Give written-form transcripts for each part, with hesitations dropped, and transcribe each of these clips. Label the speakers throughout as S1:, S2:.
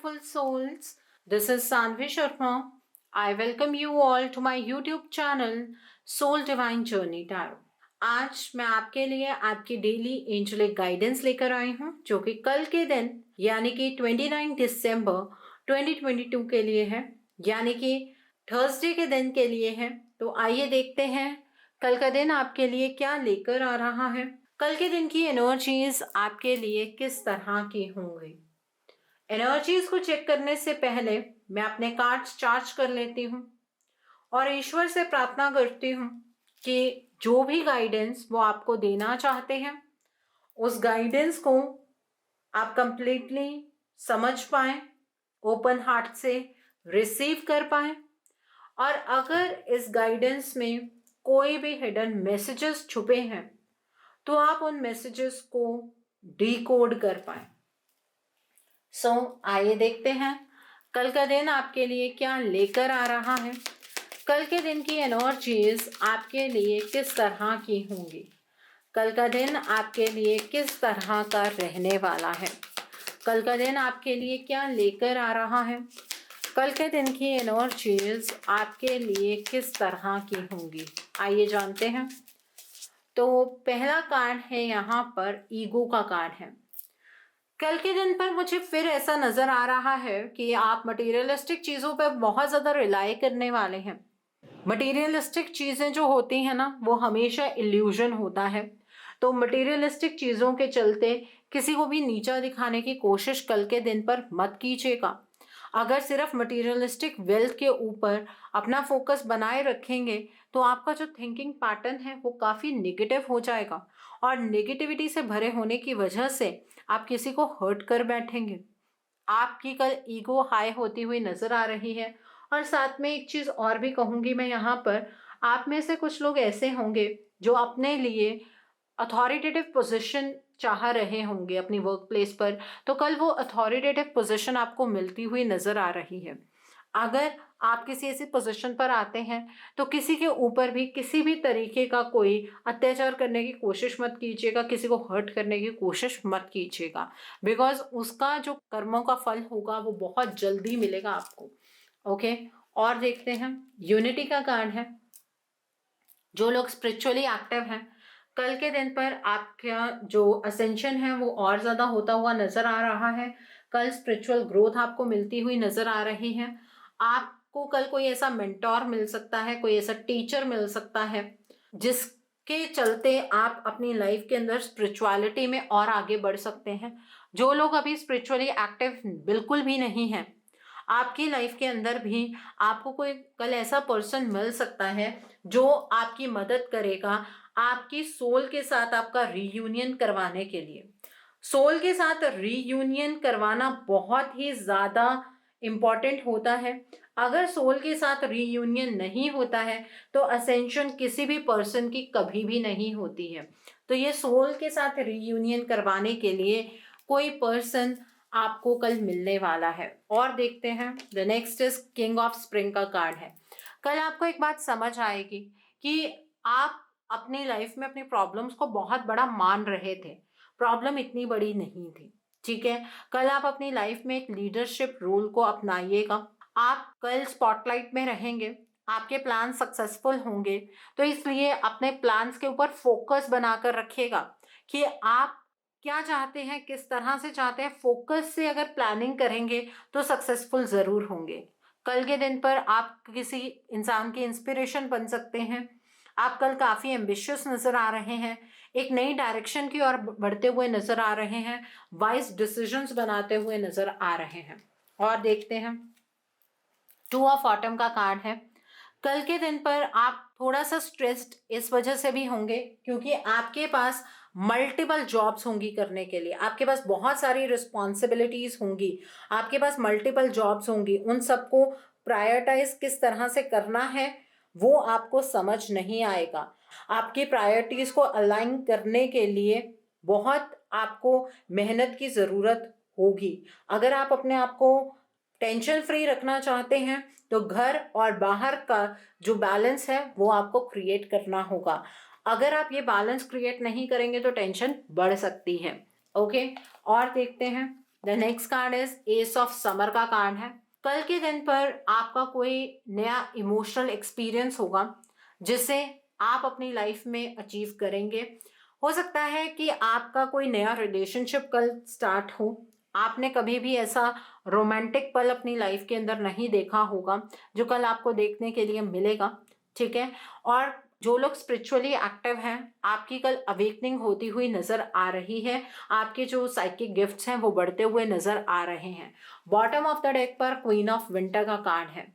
S1: beautiful souls. This is Sanvi Sharma. I welcome you all to my YouTube channel Soul Divine Journey Tarot. आज मैं आपके लिए आपकी daily angelic guidance लेकर आई हूँ जो कि कल के दिन यानी कि 29 दिसंबर 2022 के लिए है, यानी कि थर्सडे के दिन के लिए है। तो आइए देखते हैं कल का दिन आपके लिए क्या लेकर आ रहा है। कल के दिन की एनर्जीज आपके लिए किस तरह की होंगी। एनर्जीज को चेक करने से पहले मैं अपने कार्ड्स चार्ज कर लेती हूँ और ईश्वर से प्रार्थना करती हूँ कि जो भी गाइडेंस वो आपको देना चाहते हैं उस गाइडेंस को आप कंप्लीटली समझ पाएं, ओपन हार्ट से रिसीव कर पाएं, और अगर इस गाइडेंस में कोई भी हिडन मैसेजेस छुपे हैं तो आप उन मैसेजेस को डिकोड कर पाएं। आइए देखते हैं कल का दिन आपके लिए क्या लेकर आ रहा है। कल के दिन की एनर्जीज आपके लिए किस तरह की होंगी। कल का दिन आपके लिए किस तरह का रहने वाला है। कल का दिन आपके लिए क्या लेकर आ रहा है। कल के दिन की एनर्जीज आपके लिए किस तरह की होंगी, आइए जानते हैं। तो पहला कार्ड है यहाँ पर ईगो का कार्ड है। कल के दिन पर मुझे फिर ऐसा नजर आ रहा है कि आप मटेरियलिस्टिक चीज़ों पर बहुत ज़्यादा रिलाई करने वाले हैं। मटेरियलिस्टिक चीज़ें जो होती हैं ना, वो हमेशा इल्यूजन होता है। तो मटेरियलिस्टिक चीज़ों के चलते किसी को भी नीचा दिखाने की कोशिश कल के दिन पर मत कीजिएगा। अगर सिर्फ मटेरियलिस्टिक वेल्थ के ऊपर अपना फोकस बनाए रखेंगे तो आपका जो थिंकिंग पैटर्न है वो काफ़ी नेगेटिव हो जाएगा और नेगेटिविटी से भरे होने की वजह से आप किसी को हर्ट कर बैठेंगे। आपकी कल ईगो हाई होती हुई नज़र आ रही है। और साथ में एक चीज़ और भी कहूँगी मैं यहाँ पर, आप में से कुछ लोग ऐसे होंगे जो अपने लिए अथॉरिटेटिव पोजीशन चाह रहे होंगे अपनी वर्क प्लेस पर, तो कल वो अथॉरिटेटिव पोजीशन आपको मिलती हुई नज़र आ रही है। अगर आप किसी ऐसी पोजीशन पर आते हैं तो किसी के ऊपर भी किसी भी तरीके का कोई अत्याचार करने की कोशिश मत कीजिएगा, किसी को हर्ट करने की कोशिश मत कीजिएगा, बिकॉज उसका जो कर्मों का फल होगा वो बहुत जल्दी मिलेगा आपको। ओके, और देखते हैं यूनिटी का कार्ड है। जो लोग स्पिरिचुअली एक्टिव हैं कल के दिन पर आपका जो असेंशन है वो और ज़्यादा होता हुआ नज़र आ रहा है। कल स्पिरिचुअल ग्रोथ आपको मिलती हुई नज़र आ रही है। आपको कल कोई ऐसा मेंटोर मिल सकता है, कोई ऐसा टीचर मिल सकता है जिसके चलते आप अपनी लाइफ के अंदर स्पिरिचुअलिटी में और आगे बढ़ सकते हैं। जो लोग अभी स्पिरिचुअली एक्टिव बिल्कुल भी नहीं हैं, आपकी लाइफ के अंदर भी आपको कोई कल ऐसा पर्सन मिल सकता है जो आपकी मदद करेगा आपकी सोल के साथ आपका रीयूनियन करवाने के लिए। सोल के साथ रीयूनियन करवाना बहुत ही ज़्यादा इम्पॉर्टेंट होता है। अगर सोल के साथ रीयूनियन नहीं होता है तो असेंशन किसी भी पर्सन की कभी भी नहीं होती है। तो ये सोल के साथ रीयूनियन करवाने के लिए कोई पर्सन आपको कल मिलने वाला है। और देखते हैं the next is king of spring का कार्ड है। कल आपको एक बात समझ आएगी कि आप अपनी लाइफ में अपनी प्रॉब्लम्स को बहुत बड़ा मान रहे थे, प्रॉब्लम इतनी बड़ी नहीं थी। ठीक है, कल आप अपनी लाइफ में एक लीडरशिप रोल को अपनाइएगा। आप कल स्पॉटलाइट में रहेंगे, आपके प्लान सक्सेसफुल होंगे, तो इसलिए अपने प्लान्स के ऊपर फोकस बनाकर रखिएगा कि आप क्या चाहते हैं, किस तरह से चाहते हैं। फोकस से अगर प्लानिंग करेंगे तो सक्सेसफुल ज़रूर होंगे। कल के दिन पर आप किसी इंसान की इंस्पिरेशन बन सकते हैं। आप कल काफ़ी एम्बिशियस नज़र आ रहे हैं, एक नई डायरेक्शन की ओर बढ़ते हुए नज़र आ रहे हैं, वाइज डिसीजंस बनाते हुए नज़र आ रहे हैं। और देखते हैं टू ऑफ ऑटम का कार्ड है। कल के दिन पर आप थोड़ा सा स्ट्रेस्ड इस वजह से भी होंगे क्योंकि आपके पास मल्टीपल जॉब्स होंगी करने के लिए, आपके पास बहुत सारी रिस्पॉन्सिबिलिटीज़ होंगी, आपके पास मल्टीपल जॉब्स होंगी। उन सबको प्रायोरिटाइज किस तरह से करना है वो आपको समझ नहीं आएगा। आपकी प्रायोरिटीज़ को अलाइन करने के लिए बहुत आपको मेहनत की ज़रूरत होगी। अगर आप अपने आप को टेंशन फ्री रखना चाहते हैं तो घर और बाहर का जो बैलेंस है वो आपको क्रिएट करना होगा। अगर आप ये बैलेंस क्रिएट नहीं करेंगे तो टेंशन बढ़ सकती है। ओके, और देखते हैं the next card is S of summer का कार्ड है। कल के दिन पर आपका कोई नया इमोशनल एक्सपीरियंस होगा जिसे आप अपनी लाइफ में अचीव करेंगे। हो सकता है कि आपका कोई नया रिलेशनशिप कल स्टार्ट हो। आपने कभी भी ऐसा रोमांटिक पल अपनी लाइफ के अंदर नहीं देखा होगा जो कल आपको देखने के लिए मिलेगा, ठीक है। और जो लोग स्पिरिचुअली एक्टिव हैं, आपकी कल अवेकनिंग होती हुई नजर आ रही है। आपके जो साइकिक गिफ्ट्स हैं वो बढ़ते हुए नजर आ रहे हैं। बॉटम ऑफ द डेक पर क्वीन ऑफ विंटर का कार्ड है।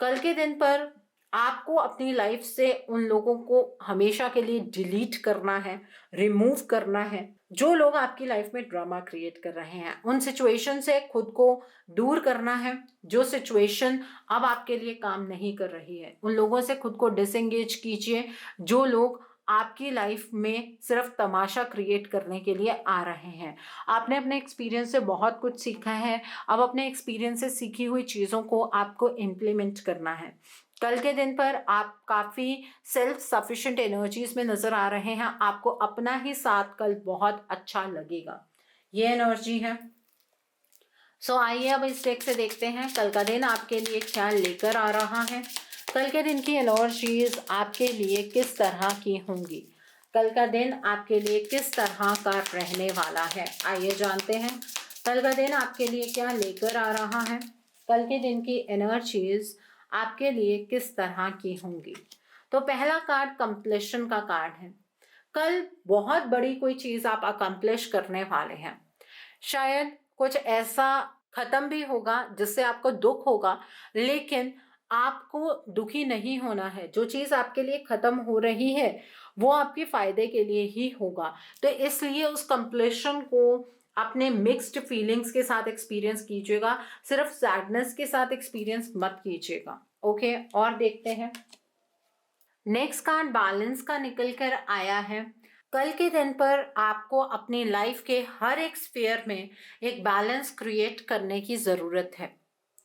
S1: कल के दिन पर आपको अपनी लाइफ से उन लोगों को हमेशा के लिए डिलीट करना है, रिमूव करना है जो लोग आपकी लाइफ में ड्रामा क्रिएट कर रहे हैं। उन सिचुएशन से खुद को दूर करना है जो सिचुएशन अब आपके लिए काम नहीं कर रही है। उन लोगों से खुद को डिसएंगेज कीजिए जो लोग आपकी लाइफ में सिर्फ तमाशा क्रिएट करने के लिए आ रहे हैं। आपने अपने एक्सपीरियंस से बहुत कुछ सीखा है। अब अपने एक्सपीरियंस से सीखी हुई चीज़ों को आपको इम्प्लीमेंट करना है। कल के दिन पर आप काफ़ी सेल्फ सफिशिएंट एनर्जीज में नज़र आ रहे हैं। आपको अपना ही साथ कल बहुत अच्छा लगेगा, ये एनर्जी है। आइए अब इस डेक से देखते हैं कल का दिन आपके लिए क्या लेकर आ रहा है। कल के दिन की एनर्जीज आपके लिए किस तरह की होंगी, कल का दिन आपके लिए किस तरह का रहने वाला है। आइए जानते हैं कल का दिन आपके लिए क्या लेकर आ रहा है। कल के दिन की एनर्जीज आपके लिए किस तरह की होंगी। तो पहला कार्ड कंप्लीशन का कार्ड है। कल बहुत बड़ी कोई चीज़ आप अकम्प्लिश करने वाले हैं। शायद कुछ ऐसा खत्म भी होगा जिससे आपको दुख होगा, लेकिन आपको दुखी नहीं होना है। जो चीज़ आपके लिए खत्म हो रही है वो आपके फायदे के लिए ही होगा। तो इसलिए उस कंप्लीशन को अपने मिक्स्ड फीलिंग्स के साथ एक्सपीरियंस कीजिएगा, सिर्फ सैडनेस के साथ एक्सपीरियंस मत कीजिएगा। ओके, और देखते हैं नेक्स्ट कार्ड बैलेंस का निकल कर आया है। कल के दिन पर आपको अपनी लाइफ के हर एक स्फीयर में एक बैलेंस क्रिएट करने की ज़रूरत है,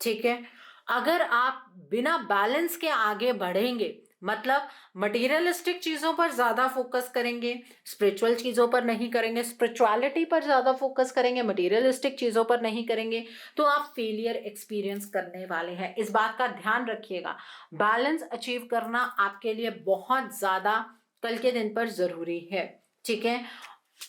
S1: ठीक है। अगर आप बिना बैलेंस के आगे बढ़ेंगे, मतलब मटेरियलिस्टिक चीज़ों पर ज़्यादा फोकस करेंगे, स्पिरिचुअल चीज़ों पर नहीं करेंगे, स्पिरिचुअलिटी पर ज़्यादा फोकस करेंगे, मटेरियलिस्टिक चीज़ों पर नहीं करेंगे, तो आप फेलियर एक्सपीरियंस करने वाले हैं। इस बात का ध्यान रखिएगा। बैलेंस अचीव करना आपके लिए बहुत ज़्यादा कल के दिन पर ज़रूरी है, ठीक है।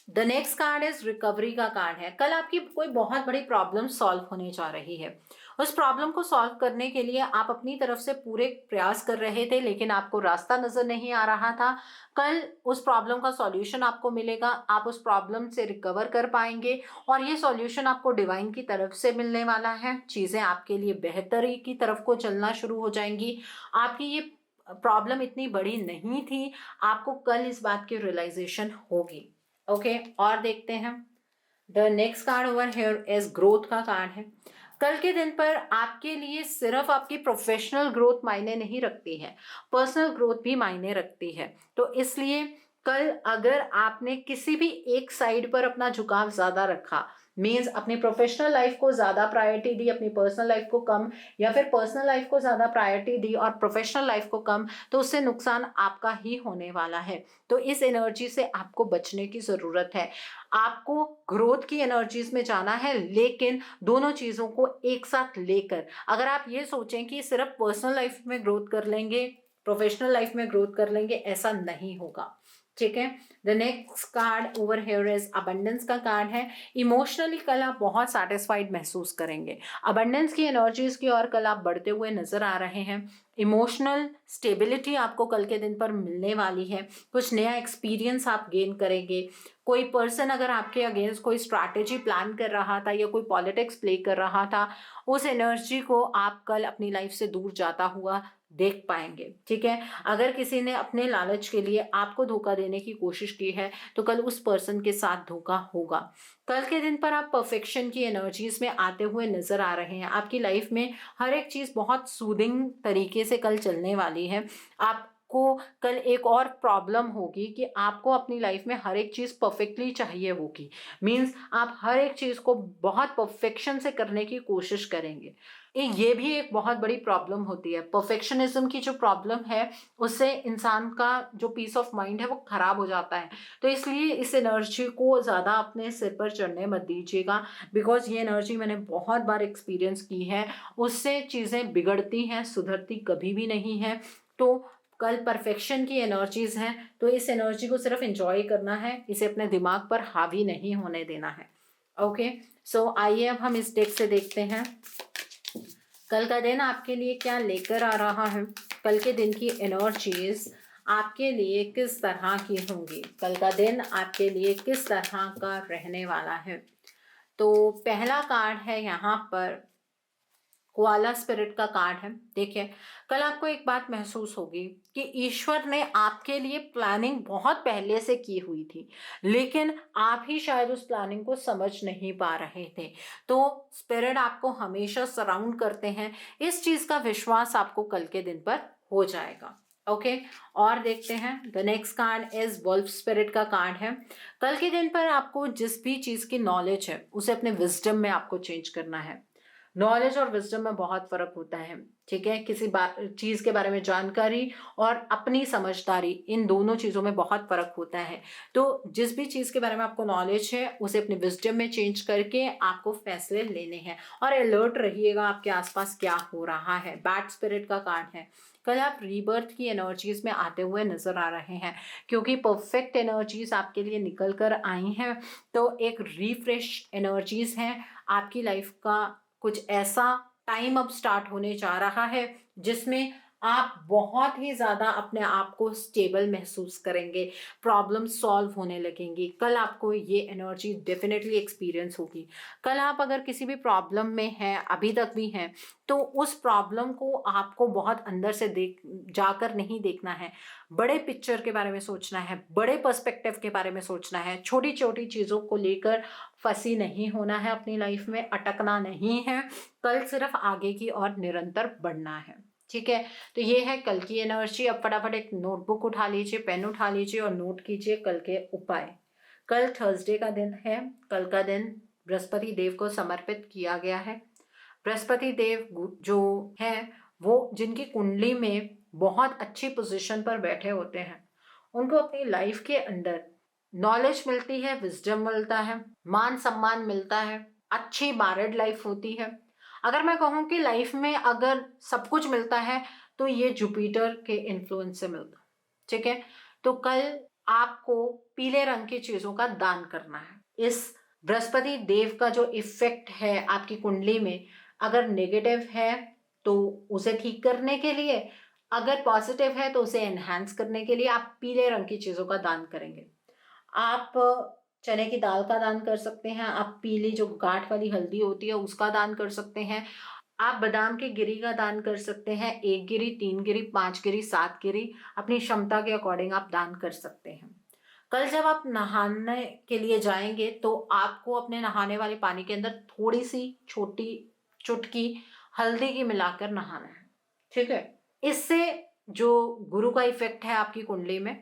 S1: The next card is recovery का कार्ड है। कल आपकी कोई बहुत बड़ी प्रॉब्लम सॉल्व होने जा रही है। उस प्रॉब्लम को सॉल्व करने के लिए आप अपनी तरफ से पूरे प्रयास कर रहे थे, लेकिन आपको रास्ता नजर नहीं आ रहा था। कल उस प्रॉब्लम का सॉल्यूशन आपको मिलेगा। आप उस प्रॉब्लम से रिकवर कर पाएंगे और ये सॉल्यूशन आपको डिवाइन की तरफ से मिलने वाला है। चीज़ें आपके लिए बेहतरी की तरफ को चलना शुरू हो जाएंगी। आपकी ये प्रॉब्लम इतनी बड़ी नहीं थी, आपको कल इस बात की रियलाइजेशन होगी। ओके, और देखते हैं the next card over here is growth का कार्ड है। कल के दिन पर आपके लिए सिर्फ आपकी प्रोफेशनल ग्रोथ मायने नहीं रखती है, पर्सनल ग्रोथ भी मायने रखती है। तो इसलिए कल अगर आपने किसी भी एक साइड पर अपना झुकाव ज़्यादा रखा, मीन्स अपनी प्रोफेशनल लाइफ को ज़्यादा प्रायोरिटी दी, अपनी पर्सनल लाइफ को कम, या फिर पर्सनल लाइफ को ज़्यादा प्रायोरिटी दी और प्रोफेशनल लाइफ को कम, तो उससे नुकसान आपका ही होने वाला है। तो इस एनर्जी से आपको बचने की ज़रूरत है। आपको ग्रोथ की एनर्जीज में जाना है, लेकिन दोनों चीज़ों को एक साथ लेकर। अगर आप ये सोचें कि सिर्फ पर्सनल लाइफ में ग्रोथ कर लेंगे, प्रोफेशनल लाइफ में ग्रोथ कर लेंगे, ऐसा नहीं होगा, ठीक है। The next card over here is abundance का कार्ड है। इमोशनली कल आप बहुत सेटिस्फाइड महसूस करेंगे। अबंडेंस की एनर्जीज की और कल आप बढ़ते हुए नजर आ रहे हैं। इमोशनल स्टेबिलिटी आपको कल के दिन पर मिलने वाली है। कुछ नया एक्सपीरियंस आप गेन करेंगे। कोई पर्सन अगर आपके अगेंस्ट कोई स्ट्रैटेजी प्लान कर रहा था या कोई पॉलिटिक्स प्ले कर रहा था, उस एनर्जी को आप कल अपनी लाइफ से दूर जाता हुआ देख पाएंगे, ठीक है। अगर किसी ने अपने लालच के लिए आपको धोखा देने की कोशिश की है, तो कल उस पर्सन के साथ धोखा होगा। कल के दिन पर आप परफेक्शन की एनर्जीज में आते हुए नजर आ रहे हैं। आपकी लाइफ में हर एक चीज़ बहुत सूदिंग तरीके से कल चलने वाली है। आपको कल एक और प्रॉब्लम होगी कि आपको अपनी लाइफ में हर एक चीज़ परफेक्टली चाहिए होगी। मीन्स आप हर एक चीज़ को बहुत परफेक्शन से करने की कोशिश करेंगे। ये भी एक बहुत बड़ी प्रॉब्लम होती है। परफेक्शनिज्म की जो प्रॉब्लम है, उससे इंसान का जो पीस ऑफ माइंड है वो खराब हो जाता है। तो इसलिए इस एनर्जी को ज़्यादा अपने सिर पर चढ़ने मत दीजिएगा, बिकॉज ये एनर्जी मैंने बहुत बार एक्सपीरियंस की है। उससे चीज़ें बिगड़ती हैं, सुधरती कभी भी नहीं है। तो कल परफेक्शन की एनर्जीज हैं, तो इस एनर्जी को सिर्फ एंजॉय करना है, इसे अपने दिमाग पर हावी नहीं होने देना है। ओके, सो आइए अब हम इस डेक से देखते हैं कल का दिन आपके लिए क्या लेकर आ रहा है। कल के दिन की एनर्जीज आपके लिए किस तरह की होंगी, कल का दिन आपके लिए किस तरह का रहने वाला है। तो पहला कार्ड है यहाँ पर कोआला स्पिरिट का कार्ड है। देखिए, कल आपको एक बात महसूस होगी कि ईश्वर ने आपके लिए प्लानिंग बहुत पहले से की हुई थी, लेकिन आप ही शायद उस प्लानिंग को समझ नहीं पा रहे थे। तो स्पिरिट आपको हमेशा सराउंड करते हैं, इस चीज का विश्वास आपको कल के दिन पर हो जाएगा। ओके, और देखते हैं the next card is wolf spirit का कार्ड है। कल के दिन पर आपको जिस भी चीज की नॉलेज है उसे अपने विजडम में आपको चेंज करना है। नॉलेज और विजडम में बहुत फर्क होता है, ठीक है। किसी बात चीज के बारे में जानकारी और अपनी समझदारी, इन दोनों चीजों में बहुत फर्क होता है। तो जिस भी चीज के बारे में आपको नॉलेज है उसे अपने विजडम में चेंज करके आपको फैसले लेने हैं, और अलर्ट रहिएगा आपके आसपास क्या हो रहा है। बैड स्पिरिट का कार्ड है। कल आप रीबर्थ की एनर्जीज में आते हुए नजर आ रहे हैं, क्योंकि परफेक्ट एनर्जीज आपके लिए निकल कर आई हैं। तो एक रिफ्रेश एनर्जीज हैं, आपकी लाइफ का कुछ ऐसा टाइम अब स्टार्ट होने जा रहा है जिसमें आप बहुत ही ज़्यादा अपने आप को स्टेबल महसूस करेंगे, प्रॉब्लम सॉल्व होने लगेंगी। कल आपको ये एनर्जी डेफिनेटली एक्सपीरियंस होगी। कल आप अगर किसी भी प्रॉब्लम में हैं, अभी तक भी हैं, तो उस प्रॉब्लम को आपको बहुत अंदर से जाकर नहीं देखना है, बड़े पिक्चर के बारे में सोचना है, बड़े पर्सपेक्टिव के बारे में सोचना है। छोटी छोटी चीज़ों को लेकर फंसी नहीं होना है, अपनी लाइफ में अटकना नहीं है। कल सिर्फ आगे की और निरंतर बढ़ना है, ठीक है। तो ये है कल की एनर्जी। अब फटाफट एक नोटबुक उठा लीजिए, पेन उठा लीजिए और नोट कीजिए कल के उपाय। कल थर्सडे का दिन है। कल का दिन बृहस्पति देव को समर्पित किया गया है। बृहस्पति देव जो है वो जिनकी कुंडली में बहुत अच्छी पोजीशन पर बैठे होते हैं, उनको अपनी लाइफ के अंदर नॉलेज मिलती है, विजडम मिलता है, मान सम्मान मिलता है, अच्छी मैरिड लाइफ होती है। अगर मैं कहूँ कि लाइफ में अगर सब कुछ मिलता है तो ये जुपिटर के इन्फ्लुएंस से मिलता, ठीक है। तो कल आपको पीले रंग की चीजों का दान करना है। इस बृहस्पति देव का जो इफेक्ट है आपकी कुंडली में, अगर नेगेटिव है तो उसे ठीक करने के लिए, अगर पॉजिटिव है तो उसे एनहांस करने के लिए आप पीले रंग की चीजों का दान करेंगे। आप चने की दाल का दान कर सकते हैं, आप पीली जो गांठ वाली हल्दी होती है उसका दान कर सकते हैं, आप बादाम के गिरी का दान कर सकते हैं। 1 गिरी, 3 गिरी, 5 गिरी, 7 गिरी, अपनी क्षमता के अकॉर्डिंग आप दान कर सकते हैं। कल जब आप नहाने के लिए जाएंगे तो आपको अपने नहाने वाले पानी के अंदर थोड़ी सी छोटी चुटकी हल्दी की मिलाकर नहाना है, ठीक है। इससे जो गुरु का इफेक्ट है आपकी कुंडली में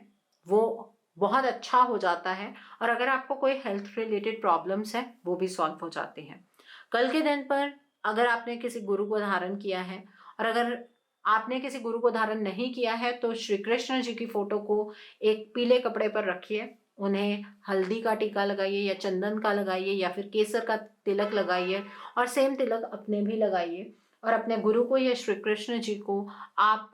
S1: वो बहुत अच्छा हो जाता है, और अगर आपको कोई हेल्थ रिलेटेड प्रॉब्लम्स है वो भी सॉल्व हो जाते हैं। कल के दिन पर अगर आपने किसी गुरु को धारण किया है, और अगर आपने किसी गुरु को धारण नहीं किया है, तो श्री कृष्ण जी की फोटो को एक पीले कपड़े पर रखिए, उन्हें हल्दी का टीका लगाइए या चंदन का लगाइए या फिर केसर का तिलक लगाइए, और सेम तिलक अपने भी लगाइए, और अपने गुरु को या श्री कृष्ण जी को आप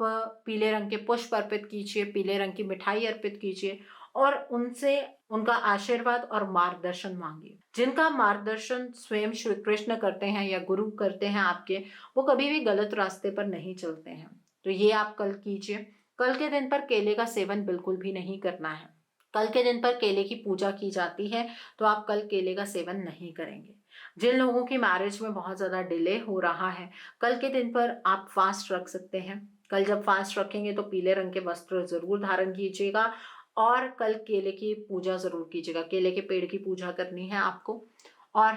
S1: पीले रंग के पुष्प अर्पित कीजिए, पीले रंग की मिठाई अर्पित कीजिए, और उनसे उनका आशीर्वाद और मार्गदर्शन मांगिए। जिनका मार्गदर्शन स्वयं श्री कृष्ण करते हैं या गुरु करते हैं आपके, वो कभी भी गलत रास्ते पर नहीं चलते हैं। तो ये आप कल कीजिए। कल के दिन पर केले का सेवन बिल्कुल भी नहीं करना है। कल के दिन पर केले की पूजा की जाती है, तो आप कल केले का सेवन नहीं करेंगे। जिन लोगों की मैरिज में बहुत ज़्यादा डिले हो रहा है, कल के दिन पर आप फास्ट रख सकते हैं। कल जब फास्ट रखेंगे तो पीले रंग के वस्त्र जरूर धारण कीजिएगा, और कल केले की पूजा जरूर कीजिएगा। केले के पेड़ की पूजा करनी है आपको। और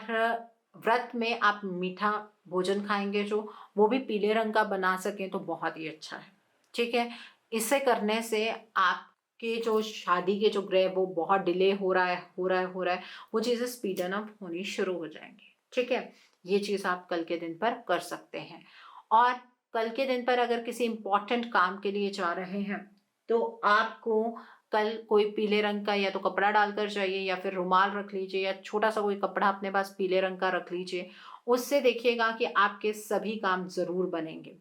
S1: व्रत में आप मीठा भोजन खाएंगे जो, वो भी पीले रंग का बना सकें तो बहुत ही अच्छा है, ठीक है। इसे करने से आपके जो शादी के जो ग्रह वो बहुत डिले हो रहा है, वो चीज़ें स्पीडन अप होनी शुरू हो जाएंगी, ठीक है। ये चीज़ आप कल के दिन पर कर सकते हैं। और कल के दिन पर अगर किसी इम्पोर्टेंट काम के लिए जा रहे हैं तो आपको कल कोई पीले रंग का या तो कपड़ा डालकर जाइए या फिर रुमाल रख लीजिए या छोटा सा कोई कपड़ा अपने पास पीले रंग का रख लीजिए। उससे देखिएगा कि आपके सभी काम ज़रूर बनेंगे।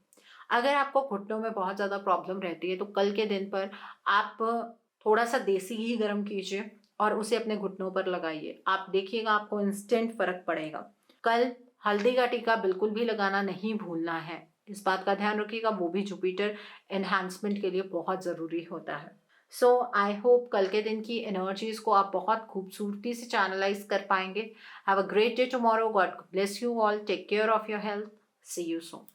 S1: अगर आपको घुटनों में बहुत ज़्यादा प्रॉब्लम रहती है तो कल के दिन पर आप थोड़ा सा देसी घी गर्म कीजिए और उसे अपने घुटनों पर लगाइए। आप देखिएगा आपको इंस्टेंट फ़र्क पड़ेगा। कल हल्दी का टीका बिल्कुल भी लगाना नहीं भूलना है। इस बात का ध्यान रखिएगा, वो भी जुपिटर एनहांसमेंट के लिए बहुत ज़रूरी होता है। सो आई होप कल के दिन की एनर्जीज़ को आप बहुत खूबसूरती से चैनलाइज कर पाएंगे। Have a great day tomorrow. God bless you all. Take care of your health. See you soon.